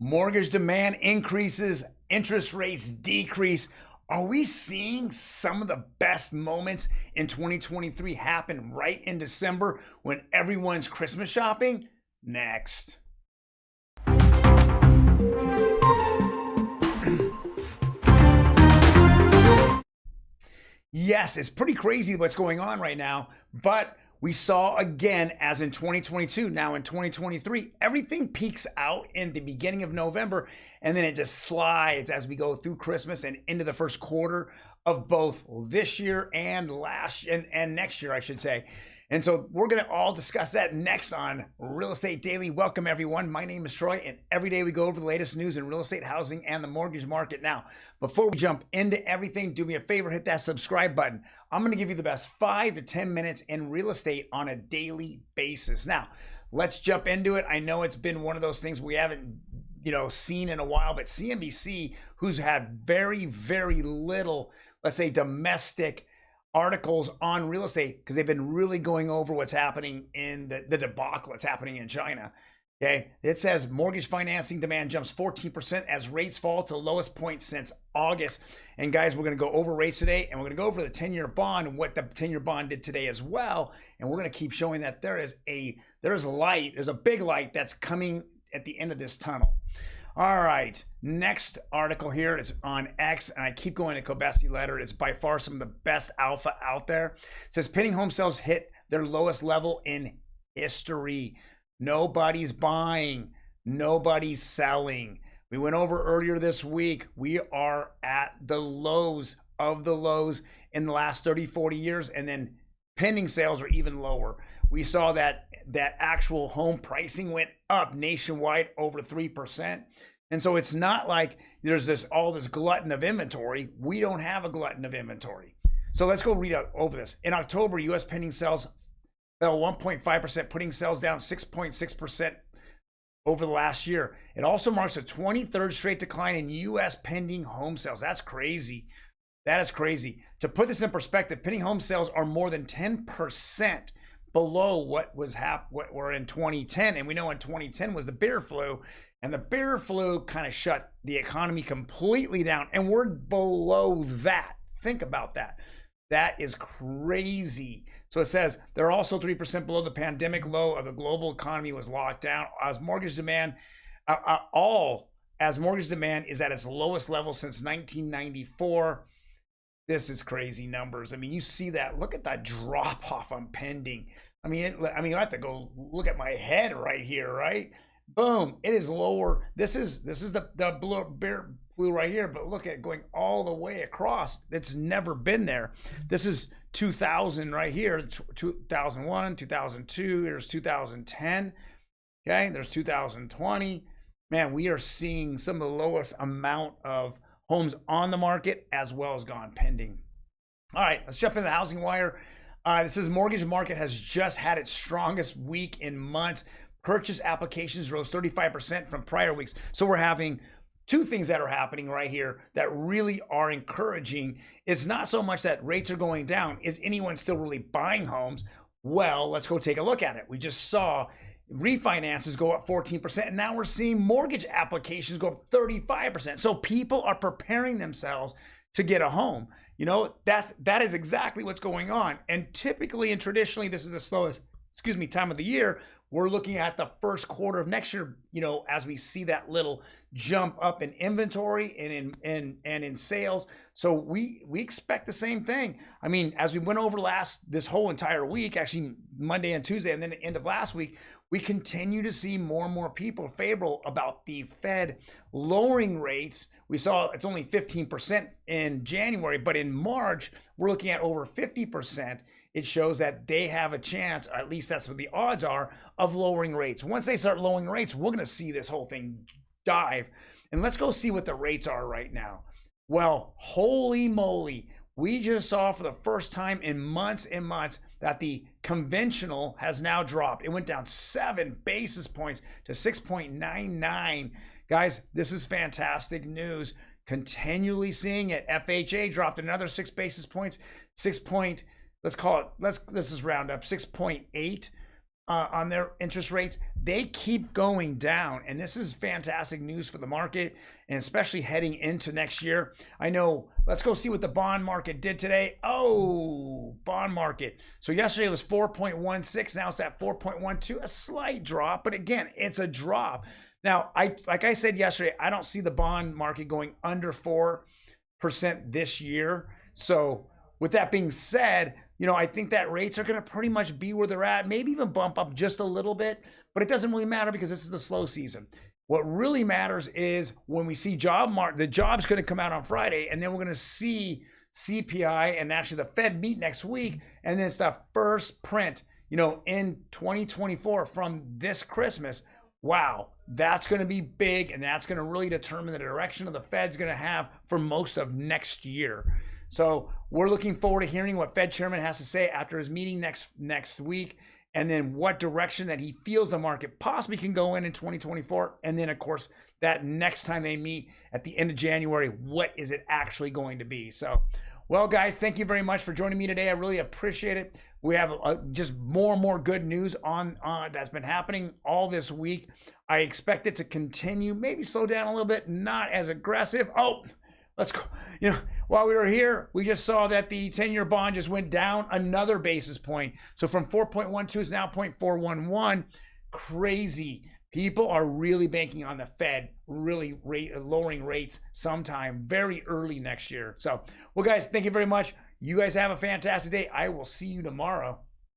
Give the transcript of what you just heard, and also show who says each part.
Speaker 1: Mortgage demand increases, interest rates decrease. Are we seeing some of the best moments in 2023 happen right in December when everyone's Christmas shopping? Next. Yes, it's pretty crazy what's going on right now, but we saw again, as in 2022, now in 2023, everything peaks out in the beginning of November, and then it just slides as we go through Christmas and into the first quarter of both this year and next year, I should say. And so we're going to all discuss that next on Real Estate Daily. Welcome, everyone. My name is Troy, and every day we go over the latest news in real estate, housing, and the mortgage market. Now, before we jump into everything, do me a favor, hit that subscribe button. I'm going to give you the best 5 to 10 minutes in real estate on a daily basis. Now, let's jump into it. I know it's been one of those things we haven't seen in a while, but CNBC, who's had very, very little, let's say, domestic articles on real estate because they've been really going over what's happening in the debacle that's happening in China. Okay, it says mortgage financing demand jumps 14% as rates fall to lowest point since August. And guys, we're going to go over rates today, and we're going to go over the 10-year bond and what the 10-year bond did today as well. And we're going to keep showing that there's a big light that's coming at the end of this tunnel. All right, next article here is on X, and I keep going to Kobesi letter. It's by far some of the best alpha out there. It says pending home sales hit their lowest level in history. Nobody's buying, nobody's selling. We went over earlier this week. We are at the lows of the lows in the last 30, 40 years, and then pending sales are even lower. We saw that actual home pricing went up nationwide over 3%. And so it's not like there's all this glutton of inventory. We don't have a glutton of inventory. So let's go read over this. In October, U.S. pending sales fell 1.5%, putting sales down 6.6% over the last year. It also marks a 23rd straight decline in U.S. pending home sales. That's crazy. That is crazy. To put this in perspective, pending home sales are more than 10% below what were in 2010. And we know in 2010 was the bear flu, and the bear flu kind of shut the economy completely down. And we're below that. Think about that. That is crazy. So it says they're also 3% below the pandemic low of the global economy was locked down as mortgage demand mortgage demand is at its lowest level since 1994. This is crazy numbers. I mean, you see that. Look at that drop off on pending. I mean, I have to go look at my head right here, right? Boom, it is lower. This is the bear flu right here, but look at it going all the way across. It's never been there. This is 2000 right here, 2001, 2002, there's 2010. Okay, there's 2020. Man, we are seeing some of the lowest amount of homes on the market as well as gone pending. All right, let's jump into the housing wire. This says mortgage market has just had its strongest week in months. Purchase applications rose 35% from prior weeks. So we're having two things that are happening right here that really are encouraging. It's not so much that rates are going down. Is anyone still really buying homes? Well, let's go take a look at it. We just saw refinances go up 14%, and now we're seeing mortgage applications go up 35%. So people are preparing themselves to get a home. That is exactly what's going on. And typically and traditionally, this is the slowest, time of the year. We're looking at the first quarter of next year, as we see that little jump up in inventory and in sales. So we expect the same thing. I mean, as we went over this whole entire week, actually Monday and Tuesday, and then the end of last week, we continue to see more and more people favorable about the Fed lowering rates. We saw it's only 15% in January, but in March, we're looking at over 50%. It shows that they have a chance, or at least that's what the odds are, of lowering rates. Once they start lowering rates, we're going to see this whole thing dive. And let's go see what the rates are right now. Well, holy moly. We just saw for the first time in months and months that the conventional has now dropped. It went down 7 basis points to 6.99. Guys, this is fantastic news. Continually seeing it. FHA dropped another 6 basis points. Let's just round up 6.8. on their interest rates, they keep going down. And this is fantastic news for the market, and especially heading into next year. I know, let's go see what the bond market did today. Oh, bond market. So yesterday it was 4.16. Now it's at 4.12, a slight drop. But again, it's a drop. Now, like I said yesterday, I don't see the bond market going under 4% this year. So with that being said, I think that rates are going to pretty much be where they're at, maybe even bump up just a little bit, but it doesn't really matter because this is the slow season. What really matters is when we see the job's going to come out on Friday, and then we're going to see CPI, and actually the Fed meet next week, and then it's the first print, in 2024 from this Christmas. Wow, that's going to be big, and that's going to really determine the direction of the Fed's going to have for most of next year. So we're looking forward to hearing what Fed Chairman has to say after his meeting next week, and then what direction that he feels the market possibly can go in 2024. And then, of course, that next time they meet at the end of January, what is it actually going to be? So, well, guys, thank you very much for joining me today. I really appreciate it. We have just more and more good news on that's been happening all this week. I expect it to continue, maybe slow down a little bit, not as aggressive. Oh, let's go. While we were here, we just saw that the 10-year bond just went down another basis point. So from 4.12 is now 0.411. Crazy. People are really banking on the Fed really lowering rates sometime very early next year. So, well, guys, thank you very much. You guys have a fantastic day. I will see you tomorrow.